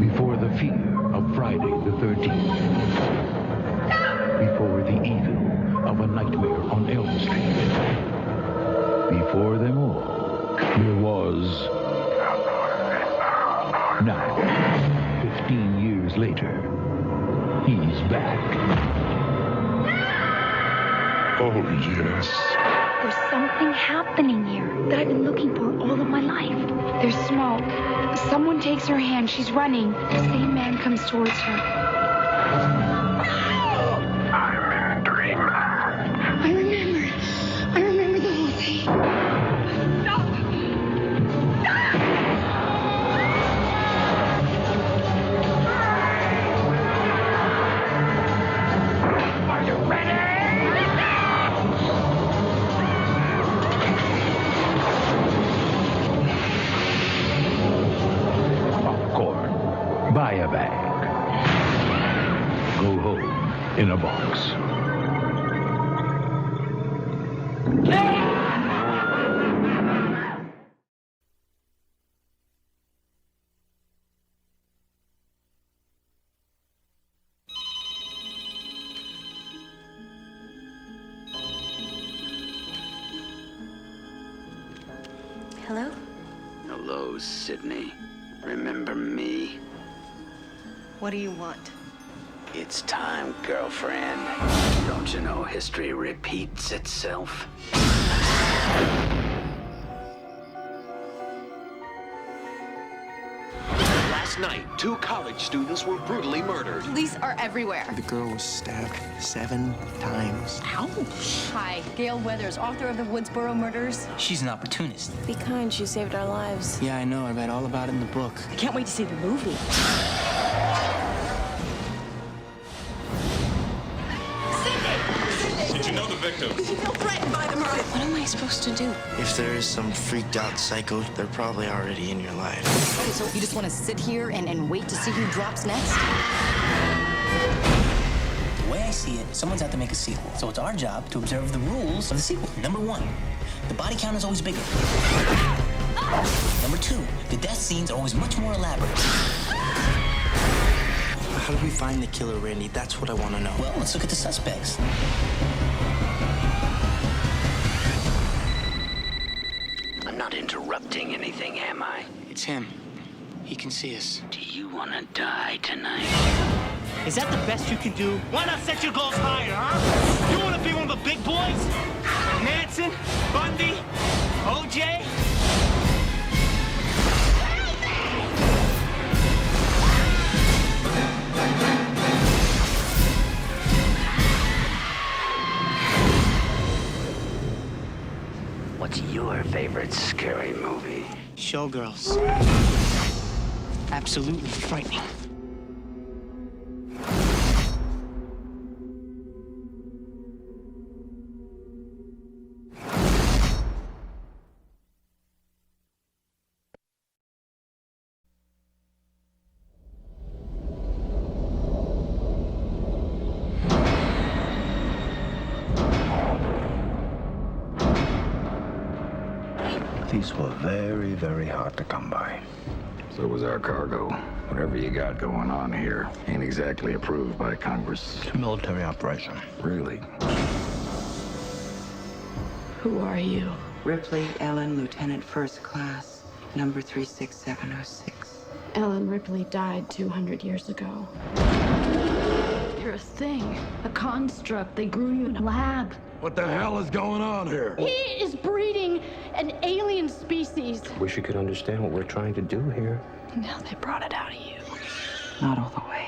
Before the fear of Friday the 13th. Before the evil of A Nightmare on Elm Street. Before them all, there was... Now, 15 years later, he's back. Oh, yes. There's something happening here that I've been looking for all of my life. There's smoke. Someone takes her hand. She's running. The same man comes towards her. I'm in a dream. I remember the whole thing. Buy a bag. Go home in a box. Hello? Hello, Sydney. Remember me? What do you want? It's time, girlfriend. Don't you know history repeats itself? Last night, 2 college students were brutally murdered. Police are everywhere. The girl was stabbed 7 times. Ouch. Hi, Gail Weathers, author of the Woodsboro murders. She's an opportunist. Be kind, she saved our lives. Yeah, I know. I read all about it in the book. I can't wait to see the movie. Did you know the victims? You feel threatened by the murder. What am I supposed to do? If there is some freaked out psycho, they're probably already in your life. Okay, so you just want to sit here and wait to see who drops next? The way I see it, someone's out to make a sequel. So it's our job to observe the rules of the sequel. Number 1, the body count is always bigger. Number 2, the death scenes are always much more elaborate. How do we find the killer, Randy? That's what I want to know. Well, let's look at the suspects. I'm not interrupting anything, am I? It's him. He can see us. Do you want to die tonight? Is that the best you can do? Why not set your goals higher, huh? You want to be one of the big boys? Manson? Bundy? OJ? What's your favorite scary movie? Showgirls. Absolutely frightening. These were very, very hard to come by. So was our cargo. Whatever you got going on here ain't exactly approved by Congress. It's a military operation. Really? Who are you? Ripley Ellen, Lieutenant First Class, number 36706. Ellen Ripley died 200 years ago. You're a thing, a construct. They grew you in a lab. What the hell is going on here? He is breeding an alien species. Wish you could understand what we're trying to do here. Now they brought it out of you. Not all the way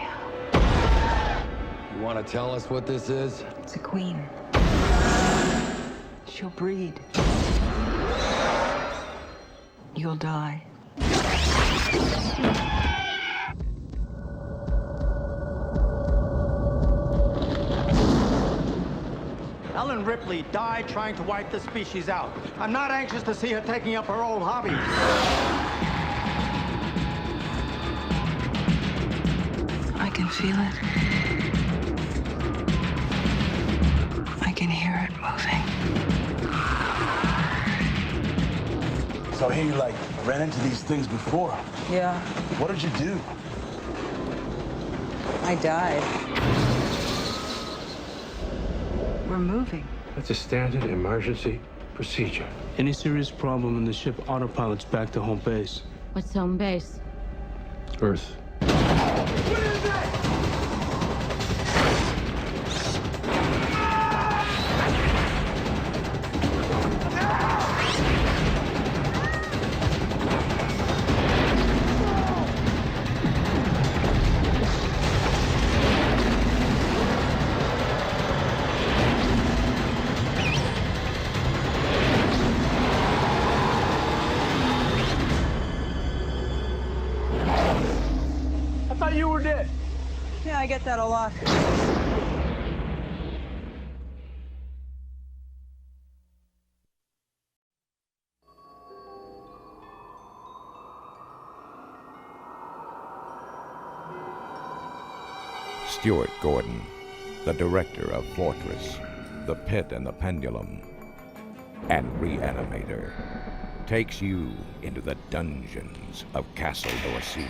out. You want to tell us what this is? It's a queen. She'll breed. You'll die. Ellen Ripley died trying to wipe the species out. I'm not anxious to see her taking up her old hobby. I can feel it. I can hear it moving. So here you ran into these things before. Yeah. What did you do? I died. We're moving. That's a standard emergency procedure. Any serious problem and the ship autopilots back to home base. What's home base? Earth. Yeah, I get that a lot. Stuart Gordon, the director of Fortress, The Pit and the Pendulum, and Reanimator, takes you into the dungeons of Castle Dorsino.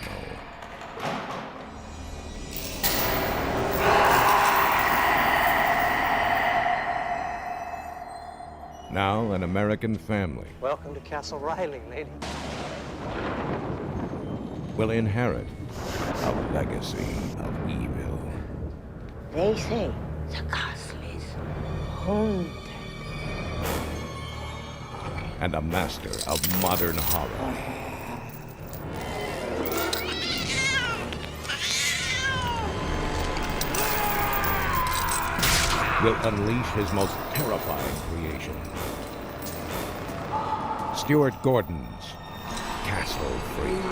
Now an American family Welcome to Castle Riley, lady. will inherit a legacy of evil. They say the castle is haunted. And a master of modern horror will unleash his most terrifying creation. Stuart Gordon's Castle Freak.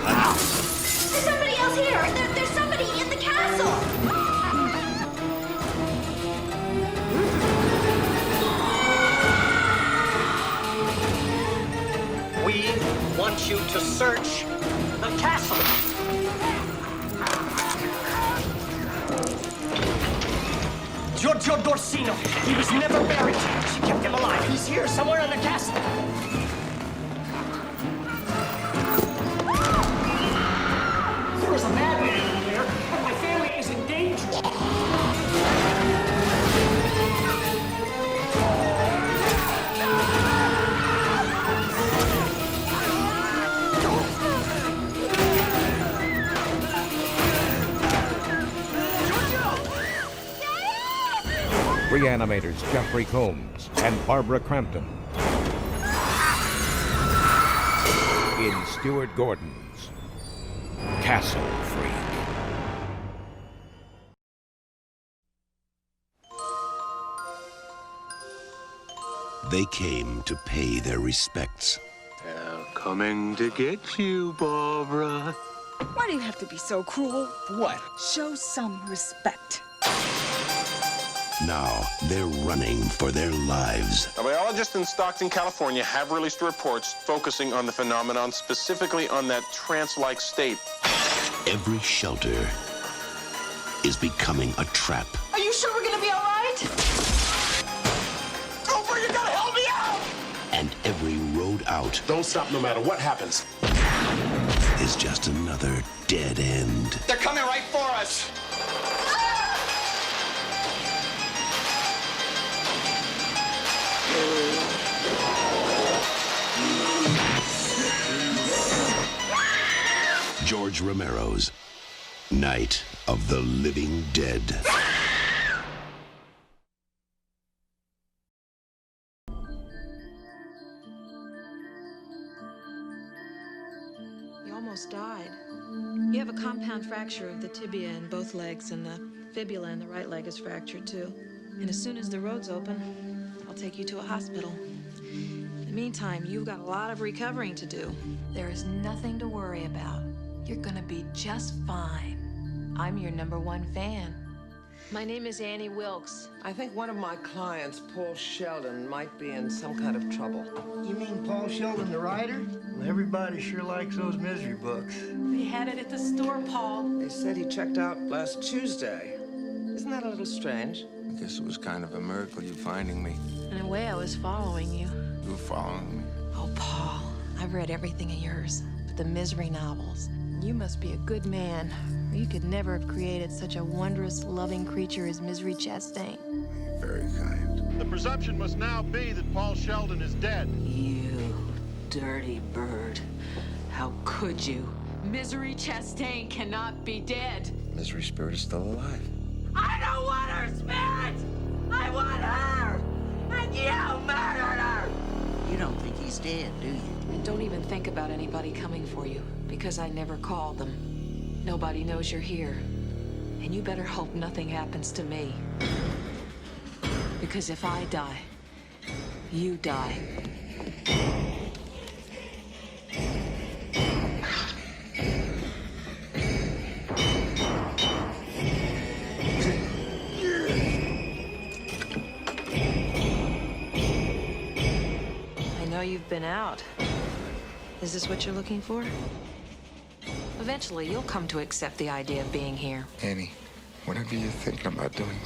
There's somebody else here! There's somebody in the castle! We want you to search the castle. Giorgio Dorsino. He was never buried. She kept him alive. He's here somewhere in the castle. There was a madman in there, and my family is in danger. Reanimators Jeffrey Combs and Barbara Crampton in Stuart Gordon's Castle Freak. They came to pay their respects. They're coming to get you, Barbara. Why do you have to be so cruel? What? Show some respect. Now they're running for their lives. A biologist in Stockton, California have released reports focusing on the phenomenon, specifically on that trance-like state. Every shelter is becoming a trap. Are you sure we're gonna be all right? Cooper, you gotta help me out! And every road out Don't stop no matter what happens. is just another dead end. They're coming right for us! George Romero's Night of the Living Dead. You almost died. You have a compound fracture of the tibia in both legs, and the fibula in the right leg is fractured too. And as soon as the road's open, I'll take you to a hospital. In the meantime, you've got a lot of recovering to do. There is nothing to worry about. You're gonna be just fine. I'm your #1 fan. My name is Annie Wilkes. I think one of my clients, Paul Sheldon, might be in some kind of trouble. You mean Paul Sheldon, the writer? Well, everybody sure likes those misery books. They had it at the store, Paul. They said he checked out last Tuesday. Isn't that a little strange? I guess it was kind of a miracle you finding me. In a way, I was following you. You were following me. Oh, Paul, I've read everything of yours, but the misery novels You must be a good man. You could never have created such a wondrous, loving creature as Misery Chastain. Very kind. The presumption must now be that Paul Sheldon is dead. You dirty bird. How could you? Misery Chastain cannot be dead. Misery Spirit is still alive. I don't want her spirit! I want her! And you murdered her! You don't think he's dead, do you? And don't even think about anybody coming for you, because I never called them. Nobody knows you're here. And you better hope nothing happens to me. Because if I die, you die. I know you've been out. Is this what you're looking for? Eventually, you'll come to accept the idea of being here. Annie, whatever you're thinking about doing,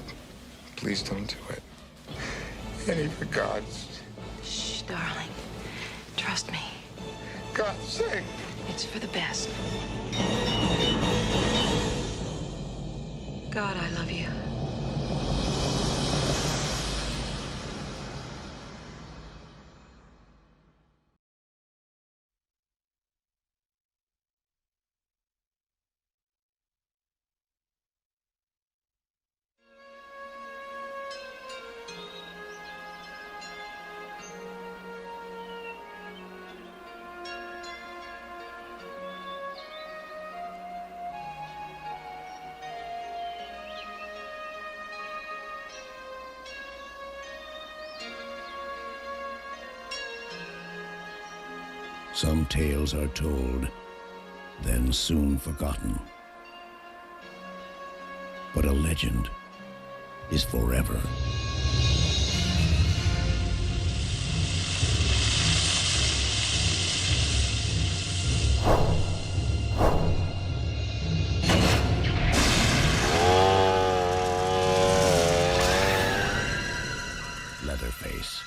please don't do it. Annie, for God's... Shh, darling. Trust me. God's sake. It's for the best. God, I love you. Some tales are told, then soon forgotten. But a legend is forever. Leatherface,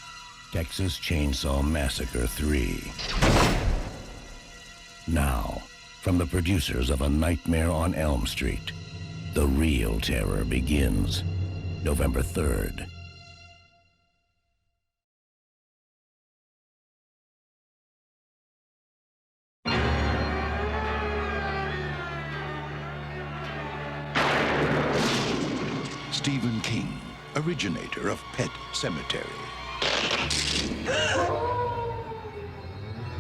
Texas Chainsaw Massacre 3. Now, from the producers of A Nightmare on Elm Street, the real terror begins November 3rd. Stephen King, originator of Pet Sematary.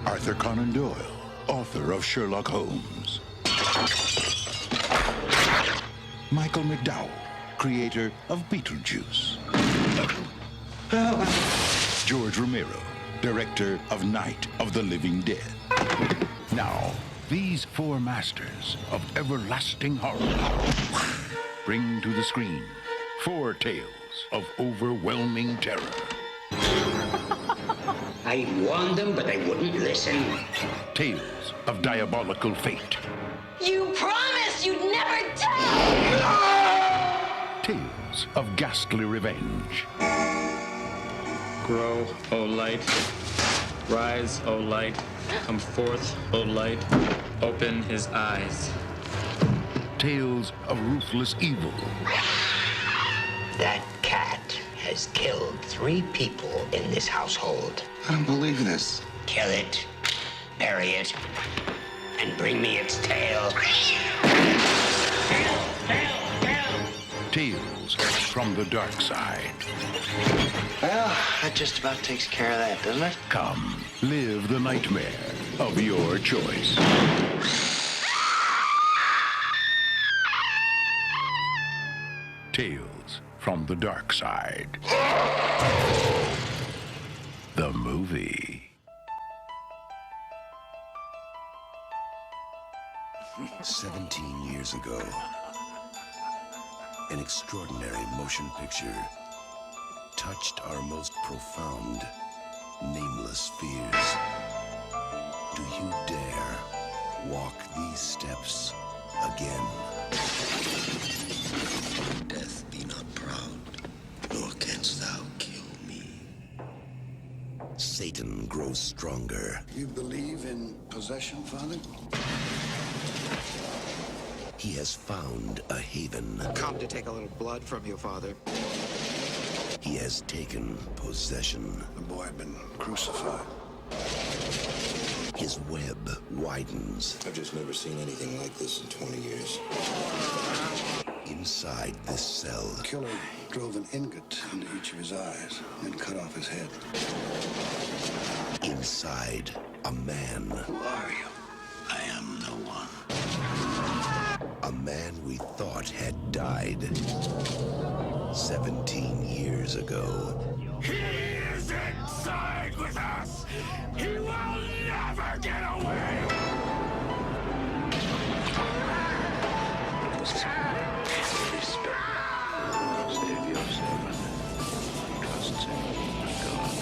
Arthur Conan Doyle, author of Sherlock Holmes. Michael McDowell, creator of Beetlejuice. George Romero, director of Night of the Living Dead. Now, these four masters of everlasting horror bring to the screen 4 tales of overwhelming terror. I warned them, but they wouldn't listen. Tales of diabolical fate. You promised you'd never tell! Tales of ghastly revenge. Grow, O light. Rise, O light. Come forth, O light. Open his eyes. Tales of ruthless evil. That cat has killed 3 people in this household. I don't believe this. Kill it, bury it, and bring me its tail. Tales from the Darkside. Well, that just about takes care of that, doesn't it? Come, live the nightmare of your choice. Tales from the Darkside. The movie. 17 years ago, an extraordinary motion picture touched our most profound, nameless fears. Do you dare walk these steps again? Death be not proud, nor canst thou kill me. Satan grows stronger. You believe in possession, Father? he has found a haven. Come to take a little blood from you, Father. He has taken possession. The boy had been crucified. His web widens. I've just never seen anything like this in 20 years. Inside this cell, The killer drove an ingot into each of his eyes and cut off his head. Inside, a man. Who are you? I am no one. A man we thought had died 17 years ago. He is inside with us! He will never get away! Holy Spirit, save your servant. Trust in God.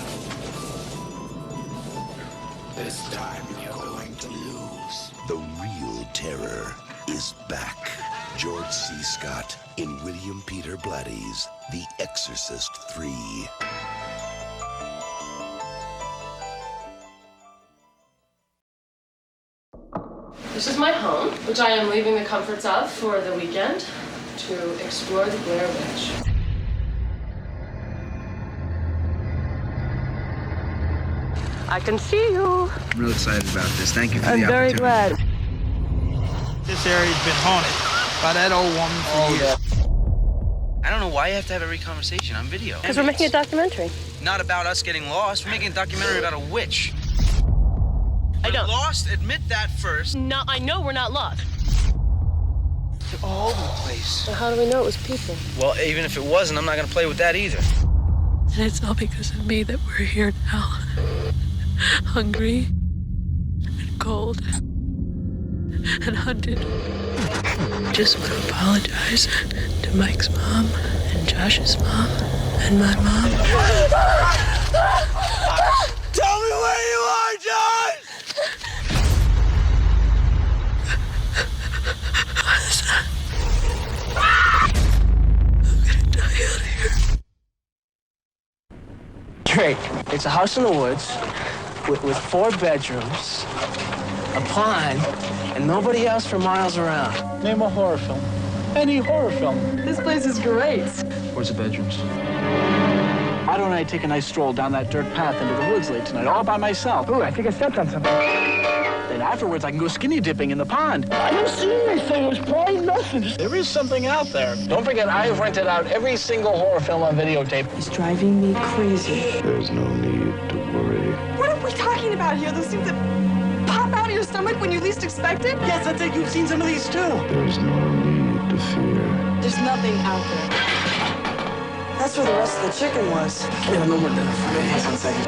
This time you're going to lose. The real terror is back. George C. Scott in William Peter Blatty's The Exorcist III. This is my home, which I am leaving the comforts of for the weekend to explore the Blair Witch. I can see you. I'm real excited about this. Thank you for I'm the very opportunity. glad. This area's been haunted by that old woman for years. I don't know why you have to have every conversation on video. Because we're making a documentary. Not about us getting lost. We're making a documentary about a witch. I don't. Lost? Admit that first. No, I know we're not lost. They're all over the place. So how do we know it was people? Well, even if it wasn't, I'm not going to play with that either. And it's all because of me that we're here now. Hungry and cold and hunted. Just want to apologize to Mike's mom and Josh's mom and my mom. Tell me where you are, John! I'm gonna die out here. Great. It's a house in the woods with 4 bedrooms, a pond, and nobody else for miles around. Name a horror film. Any horror film. This place is great. Where's the bedrooms? Why don't I take a nice stroll down that dirt path into the woods late tonight, all by myself? Ooh, I think I stepped on something. Then afterwards, I can go skinny dipping in the pond. I don't see anything. There's probably nothing. There is something out there. Don't forget, I've rented out every single horror film on videotape. It's driving me crazy. There's no need to worry. What are we talking about here? Those things that pop out of your stomach when you least expect it? Yes, I think you've seen some of these too. There's no need to fear. There's nothing out there. That's where the rest of the chicken was. Yeah, no more dinner for me.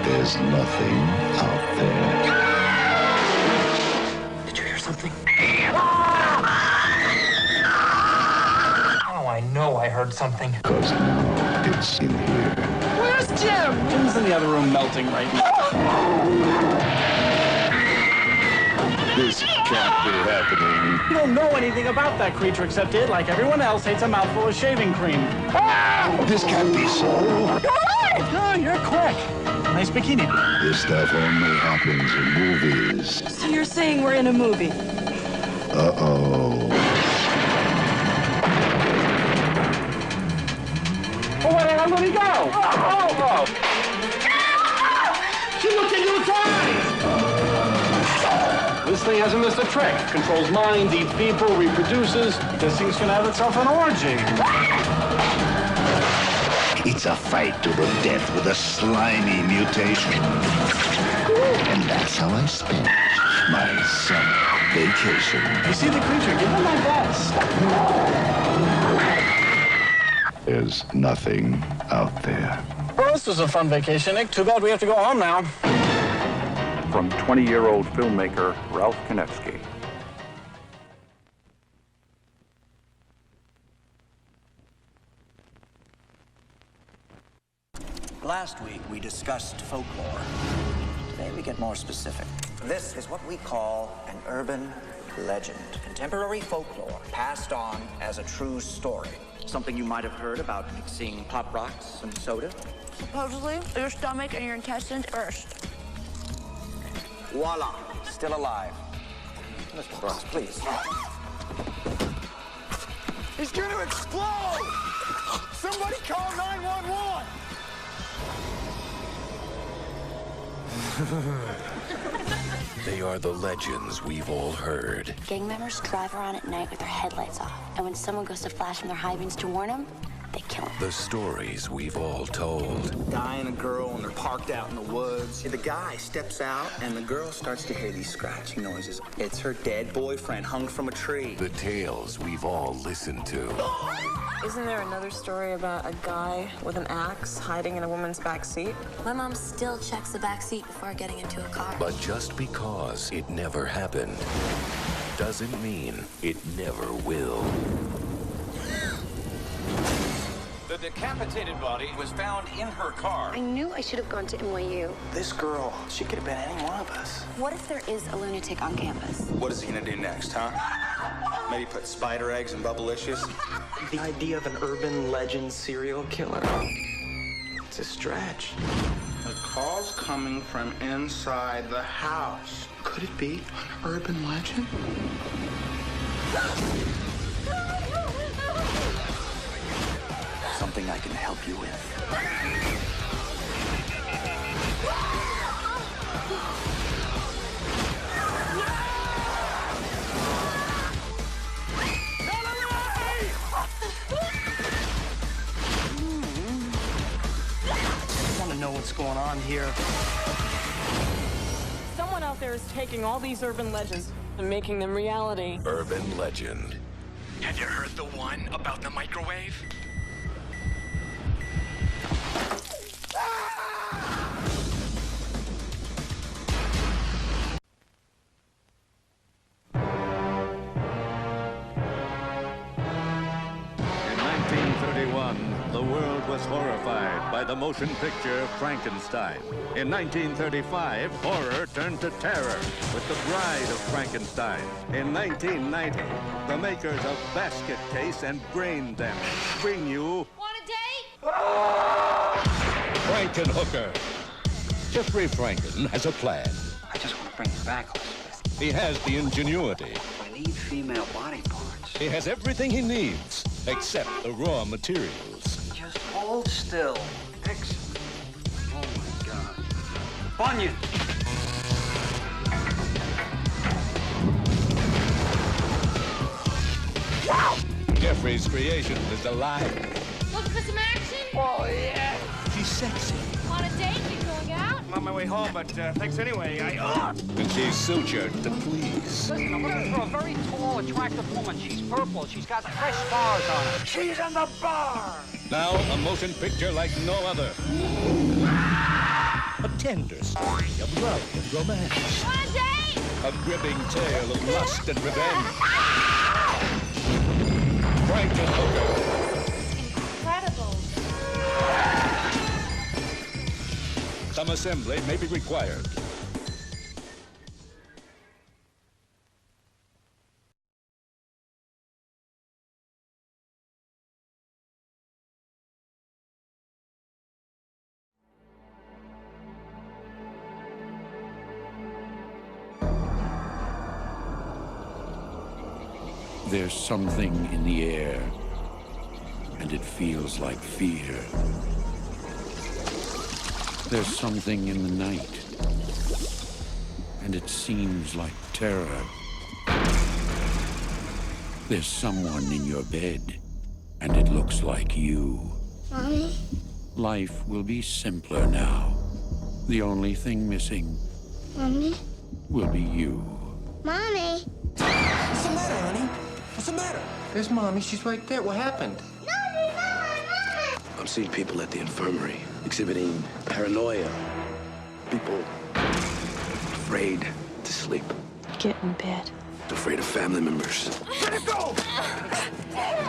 There's nothing out there. Did you hear something? Oh, I know I heard something. Because now it's in here. Where's Jim? Jim's in the other room melting right now. This can't be happening. You don't know anything about that creature except it, like everyone else, hates a mouthful of shaving cream. This can't be so. Oh, you're quick. Nice bikini. This stuff only happens in movies. So you're saying we're in a movie? Uh-oh. Oh, where the hell did he go? Oh! She looked into its eyes! This thing hasn't missed a trick. Controls minds, eats people, reproduces. This thing's gonna have itself an orgy. It's a fight to the death with a slimy mutation. And that's how I spent my summer vacation. You see the creature, give him my best. There's nothing out there. Well, this was a fun vacation, Nick. Too bad we have to go home now. From 20-year-old filmmaker Ralph Konevsky. Last week, we discussed folklore. Today, we get more specific. This is what we call an urban legend. Contemporary folklore passed on as a true story. Something you might have heard about mixing Pop Rocks and soda. Supposedly, your stomach and your intestines first. Voila, still alive. Mr. Brooks, please. He's gonna explode! Somebody call 911! They are the legends we've all heard. Gang members drive around at night with their headlights off. And when someone goes to flash from their high beams to warn them, they kill them. The stories we've all told. Guy and a girl, and they're parked out in the woods. The guy steps out, and the girl starts to hear these scratching noises. It's her dead boyfriend hung from a tree. The tales we've all listened to. Isn't there another story about a guy with an axe hiding in a woman's back seat? My mom still checks the back seat before getting into a car. But just because it never happened doesn't mean it never will. The decapitated body was found in her car. I knew I should have gone to NYU. This girl, she could have been any one of us. What if there is a lunatic on campus? What is he gonna do next, huh? Maybe put spider eggs in Bubblicious? The idea of an urban legend serial killer. It's a stretch. The call's coming from inside the house. Could it be an urban legend? Something I can help you with. I want to know what's going on here. Someone out there is taking all these urban legends and making them reality. Urban legend. Have you heard the one about the microwave? The world was horrified by the motion picture Frankenstein. In 1935, horror turned to terror with The Bride of Frankenstein. In 1990, the makers of Basket Case and Brain Damage bring you... Want a date? Frankenhooker. Jeffrey Franken has a plan. I just want to bring you back, Elizabeth. He has the ingenuity. I need female body parts. He has everything he needs, except the raw materials. Just hold still. Excellent. Oh, my God. Bunyan! Jeffrey's creation is alive. Looking for some action? Oh, yeah. She's sexy. Want a date? You going out? I'm on my way home, but thanks anyway. And she's sutured to please. Listen, I'm looking for a very tall, attractive woman. She's purple. She's got fresh scars on her. She's in the bar! Now, a motion picture like no other. A tender story of love and romance. Want a date? A gripping tale of lust and revenge. Frankenhooker. Incredible. Some assembly may be required. There's something in the air, and it feels like fear. There's something in the night, and it seems like terror. There's someone in your bed, and it looks like you. Mommy? Life will be simpler now. The only thing missing Mommy? will be you. Mommy? What's the matter, honey? What's the matter? There's Mommy. She's right there. What happened? I'm seeing people at the infirmary exhibiting paranoia. People afraid to sleep. Get in bed. Afraid of family members. Let it go!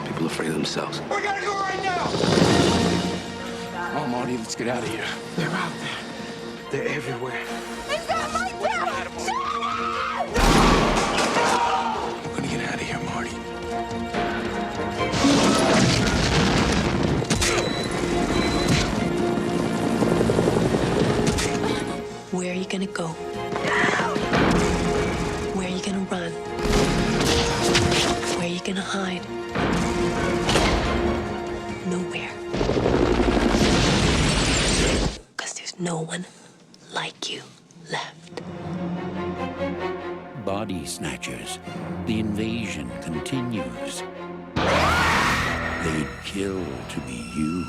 People afraid of themselves. We gotta go right now! Come on, Marty, let's get out of here. They're out there. They're everywhere. It's not my dad! We're gonna get out of here, Marty. Where are you gonna go? Where are you gonna run? Where are you gonna hide? no one like you left. Body snatchers. The invasion continues. They'd kill to be you.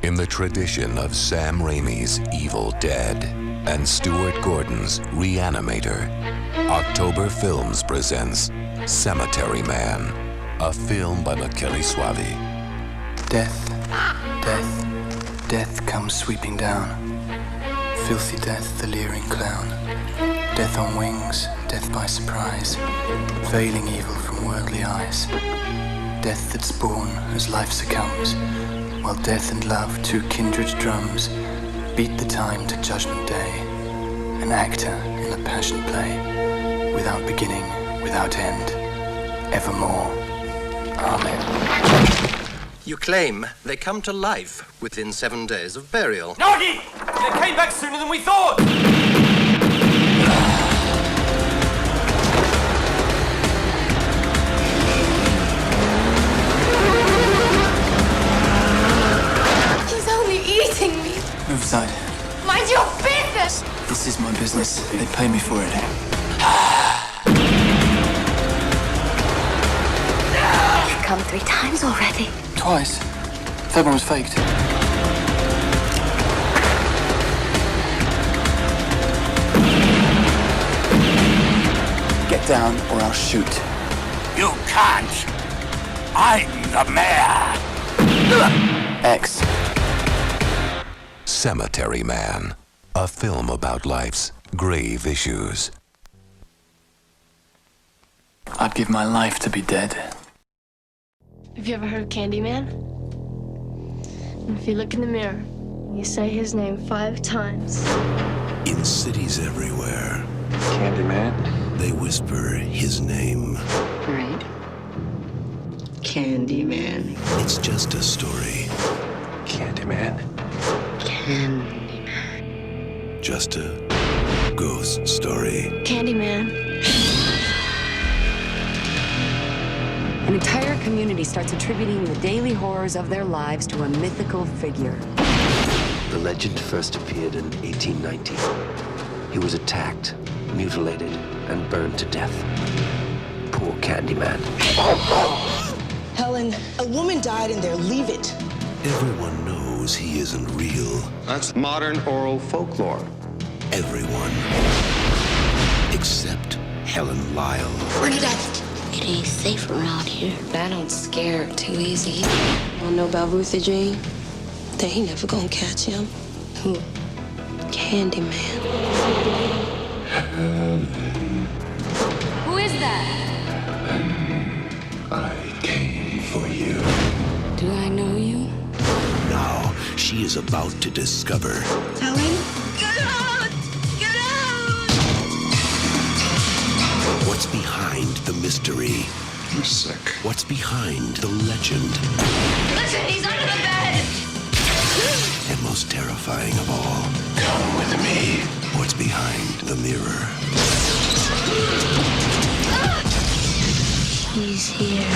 In the tradition of Sam Raimi's Evil Dead and Stuart Gordon's Reanimator, October Films presents Cemetery Man, a film by Michele Soavi. Death, death, death comes sweeping down. Filthy death, the leering clown. Death on wings, death by surprise, veiling evil from worldly eyes. Death that's born as life succumbs, while death and love, two kindred drums, beat the time to Judgment Day. An actor in a passion play, without beginning, without end, evermore. Amen. You claim they come to life within 7 days of burial. Nagi! They came back sooner than we thought! He's only eating me. Move aside. Mind your business! This is my business. They pay me for it. You've come 3 times already. Twice. Third one was faked. Get down or I'll shoot. You can't. I'm the mayor. X. Cemetery Man, a film about life's grave issues. I'd give my life to be dead. Have you ever heard of Candyman? If you look in the mirror, you say his name 5 times. In cities everywhere, Candyman, they whisper his name. Right. Candyman. It's just a story. Candyman. Candyman. Just a ghost story. Candyman. An entire community starts attributing the daily horrors of their lives to a mythical figure. The legend first appeared in 1890. He was attacked, mutilated, and burned to death. Poor Candyman. Helen, a woman died in there. Leave it. Everyone knows he isn't real. That's modern oral folklore. Everyone. Except Helen Lyle. Bring it up. It ain't safe around here. I don't scare too easy. Wanna know about Ruthie Jean? They ain't never gonna catch him. Who? Candyman. Who is that? I came for you. Do I know you? Now she is about to discover Helen? Get out! Get out! what's behind the mystery. You're sick. What's behind the legend. Listen, he's under the bed! And most terrifying of all, Come with me. what's behind the mirror. He's here.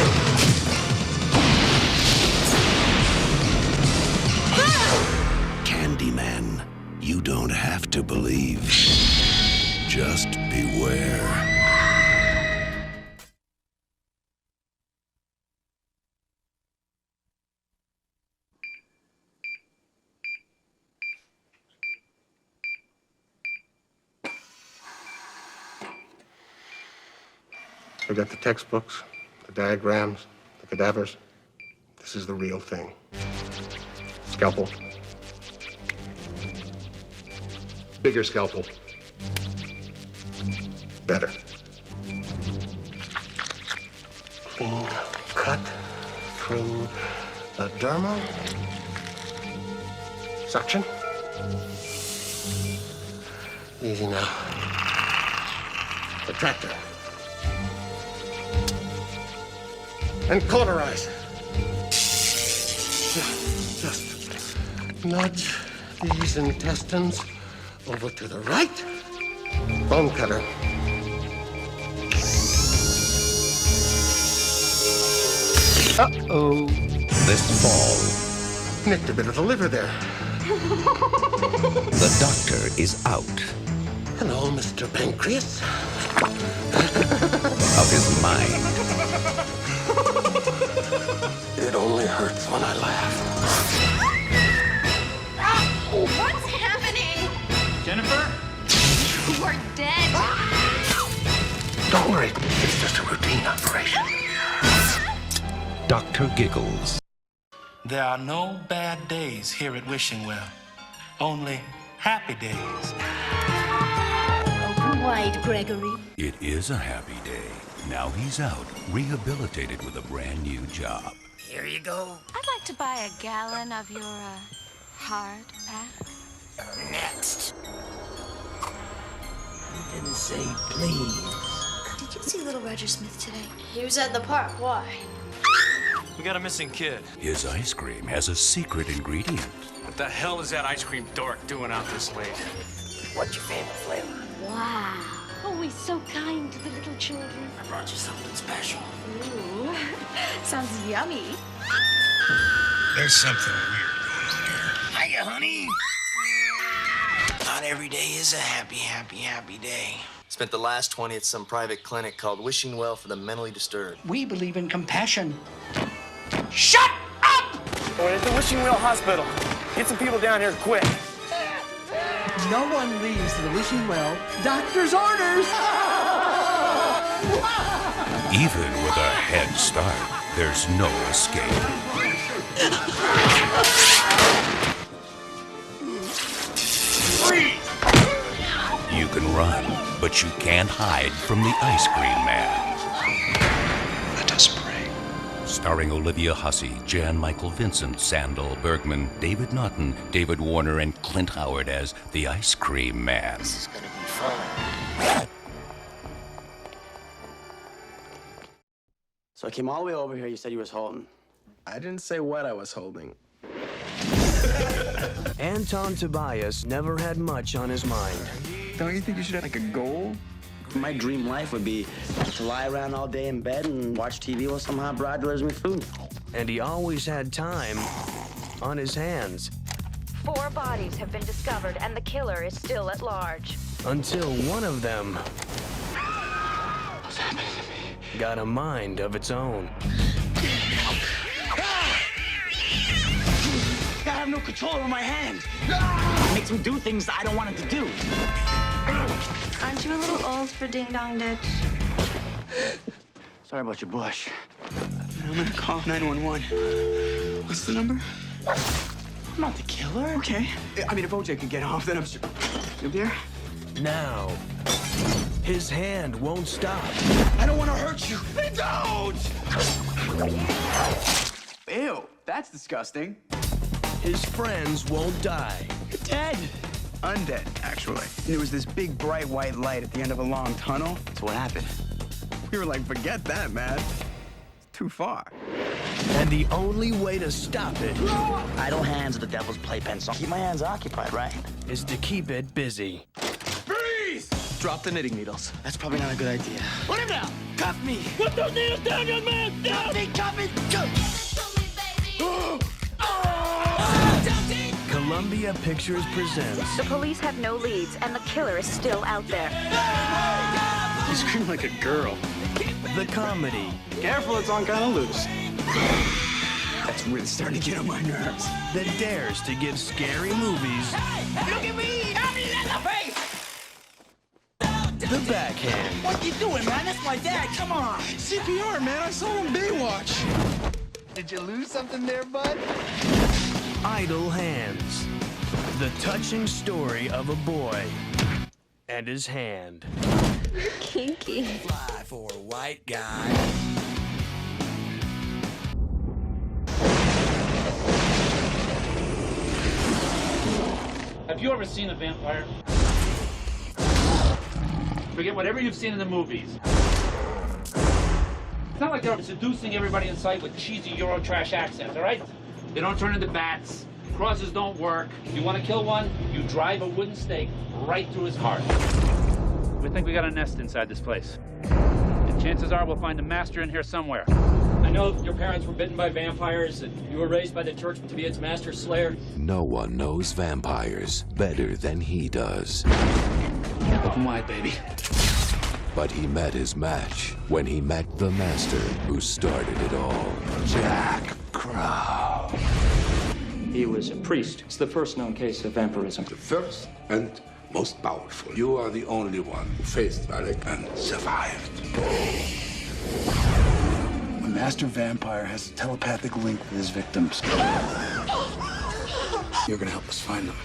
Candyman, you don't have to believe. Just beware. We got the textbooks, the diagrams, the cadavers. This is the real thing. Scalpel. Bigger scalpel. Better. Clean cut through the derma. Suction. Easy now. Retractor. And cauterize. Just nudge these intestines over to the right. Bone cutter. Uh-oh. This fall, Nicked a bit of the liver there. the doctor is out Hello, Mr. Pancreas. of his mind. It only hurts when I laugh. What's happening? Jennifer? You are dead. Don't worry, it's just a routine operation. Dr. Giggles. There are no bad days here at Wishing Well, only happy days. Open wide, Gregory. It is a happy day. Now he's out, rehabilitated with a brand new job. Here you go. I'd like to buy a gallon of your, hard pack. Next. You didn't say please. Did you see Little Roger Smith today? He was at the park. Why? We got a missing kid. His ice cream has a secret ingredient. What the hell is that ice cream dork doing out this late? What's your favorite flavor? Wow. Always so kind to the little children. I brought you something special. Ooh. Sounds yummy. There's something weird going on here. Hiya, honey. Not every day is a happy, happy, happy day. Spent the last 20 at some private clinic called Wishing Well for the Mentally Disturbed. We believe in compassion. Shut up! We're at the Wishing Well Hospital. Get some people down here quick. No one leaves the Wishing Well. Doctor's orders! Even with a head start, there's no escape. Freeze! You can run, but you can't hide from the ice cream man. Let us pray. Starring Olivia Hussey, Jan Michael Vincent, Sandal Bergman, David Naughton, David Warner, and Clint Howard as the Ice Cream Man. This is gonna be fun. So I came all the way over here. You said you was holding. I didn't say what I was holding. Anton Tobias never had much on his mind. Don't you think you should have like a goal? My dream life would be to lie around all day in bed and watch TV while some hot broad delivers me food. And he always had time on his hands. 4 bodies have been discovered, and the killer is still at large. Until one of them What's happening to me? got a mind of its own. I have no control over my hand. It makes me do things I don't want it to do. Aren't you a little old for Ding Dong Ditch? Sorry about your bush. I'm gonna call 911. What's the number? I'm not the killer. Okay. I mean, if OJ can get off, then I'm sure. You there? Now, his hand won't stop. I don't want to hurt you. Don't! Ew, that's disgusting. His friends won't die. Dead. Undead, actually. There was this big bright white light at the end of a long tunnel. So what happened? We were like, forget that, man. It's too far. And the only way to stop it Idle hands are the devil's playpen, so keep my hands occupied, right? is to keep it busy. Freeze! Drop the knitting needles. That's probably not a good idea. Put him down! Cuff me! Put those needles down, young man! Down! Cuff me! Cuff me! Columbia Pictures presents The police have no leads, and the killer is still out there. You scream like a girl. the comedy Careful, it's on kind of loose. That's really starting to get on my nerves. that dares to give scary movies Look at me! I'm Leatherface! the backhand. What you doing, man? That's my dad. Come on. CPR, man. I saw him Baywatch. Did you lose something there, bud? Idle hands. The touching story of a boy and his hand. Kinky. Fly for a white guy. Have you ever seen a vampire? Forget whatever you've seen in the movies. It's not like they're seducing everybody in sight with cheesy Eurotrash accents, all right? They don't turn into bats. Crosses don't work. You want to kill one, you drive a wooden stake right through his heart. We think we got a nest inside this place. And chances are we'll find a master in here somewhere. I know your parents were bitten by vampires and you were raised by the church to be its master slayer? No one knows vampires better than he does. Open wide, baby. But he met his match when he met the master who started it all, Jack Crow. He was a priest. It's the first known case of vampirism. The first and most powerful. You are the only one who faced Alec and survived. A master vampire has a telepathic link with his victims. You're gonna help us find them.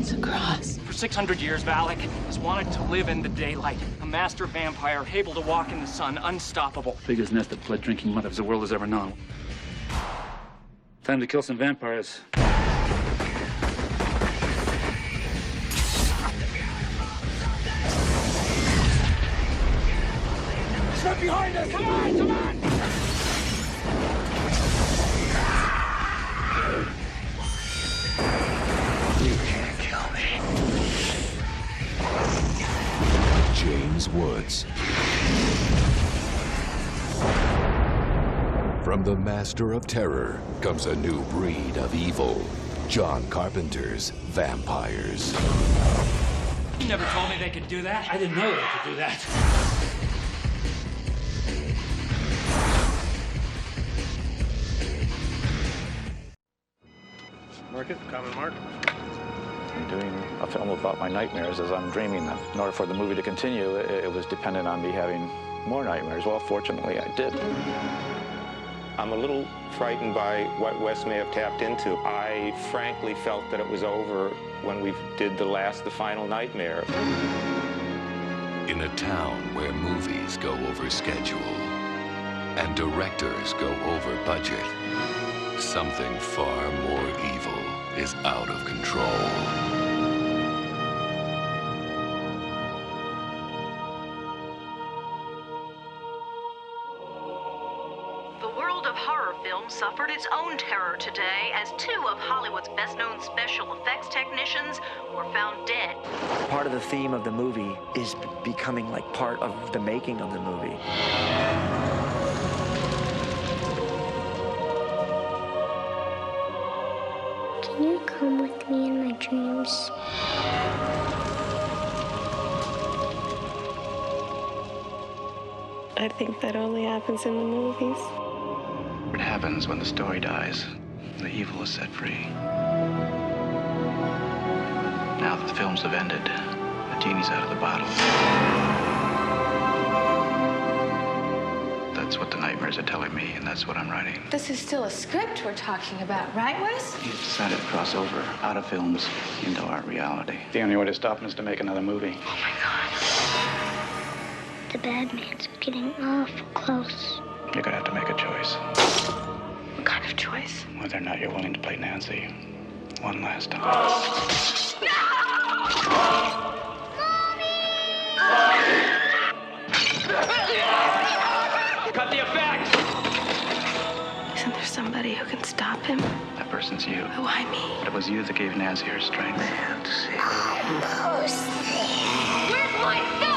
It's a cross. For 600 years, Valak has wanted to live in the daylight. A master vampire able to walk in the sun, unstoppable. Biggest nest of blood-drinking mothers the world has ever known. Time to kill some vampires. It's right behind us! Come on, come on! You can't kill me. James Woods. From the master of terror comes a new breed of evil. John Carpenter's vampires. You never told me they could do that. I didn't know they could do that. Mark it, common mark. I'm doing a film about my nightmares as I'm dreaming them. In order for the movie to continue, it was dependent on me having more nightmares. Well, fortunately, I did. I'm a little frightened by what Wes may have tapped into. I frankly felt that it was over when we did the final nightmare. In a town where movies go over schedule and directors go over budget, something far more evil is out of control. Suffered its own terror today as two of Hollywood's best-known special effects technicians were found dead. Part of the theme of the movie is becoming like part of the making of the movie. Can you come with me in my dreams? I think that only happens in the movies. What happens when the story dies? The evil is set free. Now that the films have ended, the genie's out of the bottle. That's what the nightmares are telling me, and that's what I'm writing. This is still a script we're talking about, right, Wes? He's decided to cross over out of films into our reality. The only way to stop him is to make another movie. Oh my God. The bad man's getting awful close. You're gonna have to make a choice. What kind of choice? Whether or not you're willing to play Nancy one last time. Cut the effect! Isn't there somebody who can stop him? That person's you. Why me? But it was you that gave Nancy her strength. Nancy. Almost there. Where's my son?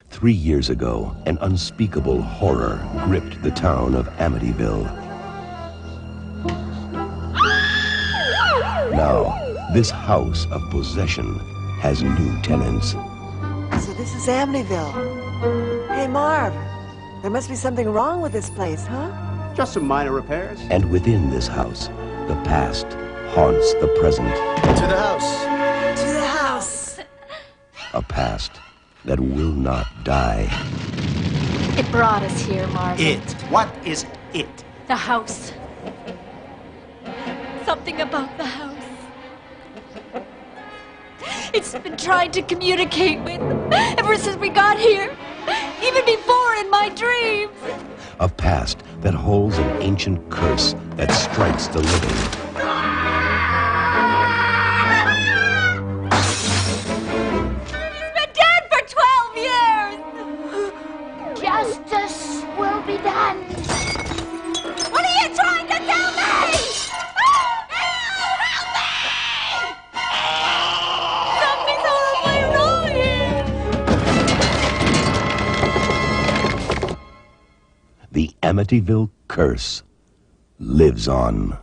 3 years ago, an unspeakable horror gripped the town of Amityville. Now, this house of possession has new tenants. So this is Amityville. Hey, Marv, there must be something wrong with this place, huh? Just some minor repairs. And within this house, the past haunts the present. To the house. To the house. A past that will not die. It brought us here, Marvin. It. What is it? The house. Something about the house. It's been trying to communicate with them ever since we got here. Even before in my dreams. A past that holds an ancient curse that strikes the living. Amityville Curse lives on.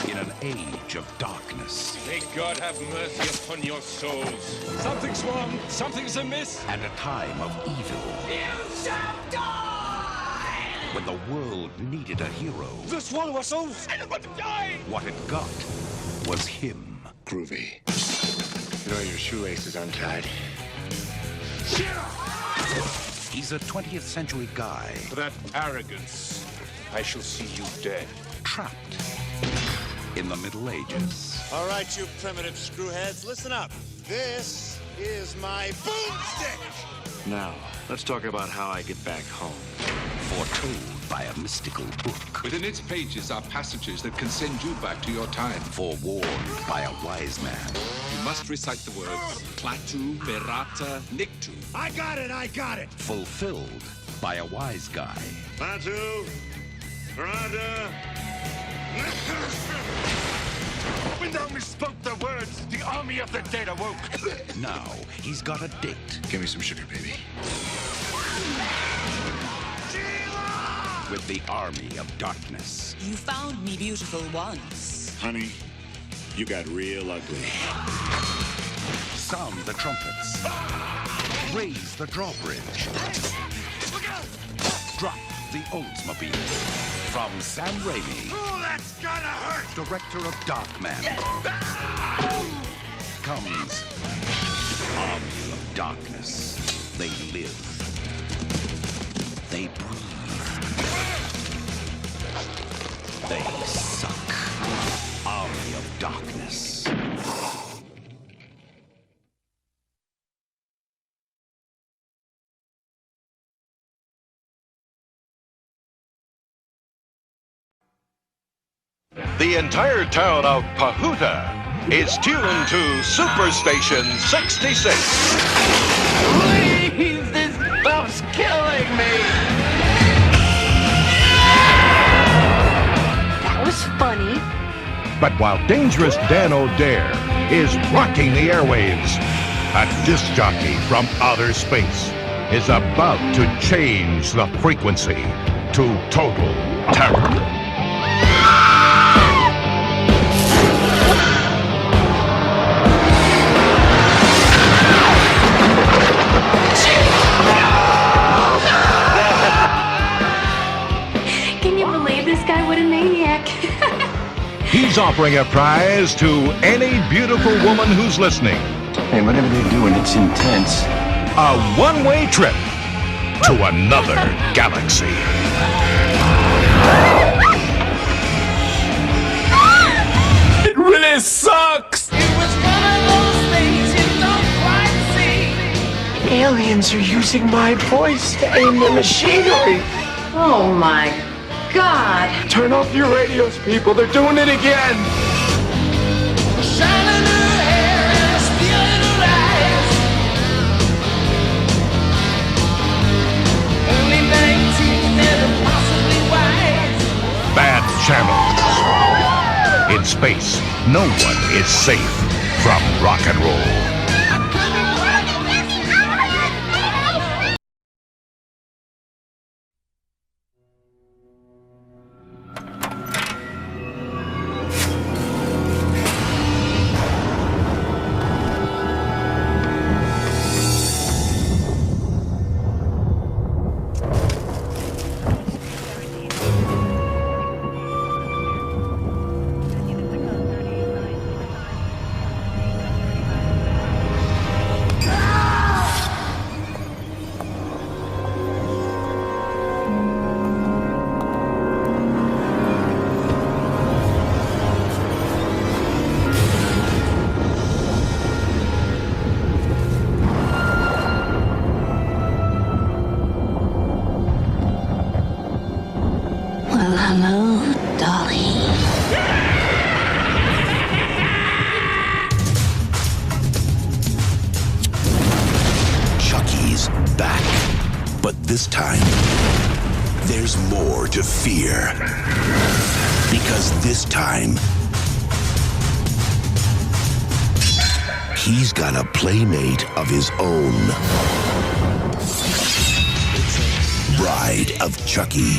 In an age of darkness. May God have mercy upon your souls. Something's wrong. Something's amiss. At a time of evil. You shall die! When the world needed a hero. The swallow our souls. I don't want to die! What it got was him. Groovy. You know your shoelace is untied. He's a 20th century guy. For that arrogance, I shall see you dead. Trapped in the Middle Ages. All right, you primitive screwheads, listen up. This is my boomstick! Now, let's talk about how I get back home. Foretold by a mystical book. Within its pages are passages that can send you back to your time. Forewarned by a wise man. You must recite the words Klaatu, Berata, Niktu. I got it! Fulfilled by a wise guy. Klaatu, Berata, When thou misspoke the words, the army of the dead awoke. Now, he's got a date. Give me some sugar, baby. With the army of darkness. You found me beautiful once. Honey, you got real ugly. Sound the trumpets. Raise the drawbridge. Drop the Oldsmobile. From Sam Raimi. Oh, that's gonna hurt! Director of Darkman. Comes Army of Darkness. They live. They breathe. They suck. Army of Darkness. The entire town of Pahuta is tuned to Superstation 66. Please, this stuff's killing me! That was funny. But while Dangerous Dan O'Dare is rocking the airwaves, a disc jockey from outer space is about to change the frequency to total terror. He's offering a prize to any beautiful woman who's listening. Hey, whatever they're doing, it's intense. A one-way trip to another galaxy. It really sucks! It was one of those things you don't quite see. Aliens are using my voice to aim their machinery. Oh my God! Turn off your radios, people. They're doing it again. Shining her hair and stealing her eyes. Only 19 and possibly wise. Bad channel. In space, no one is safe from rock and roll. This time, there's more to fear. Because this time, he's got a playmate of his own. Bride of Chucky.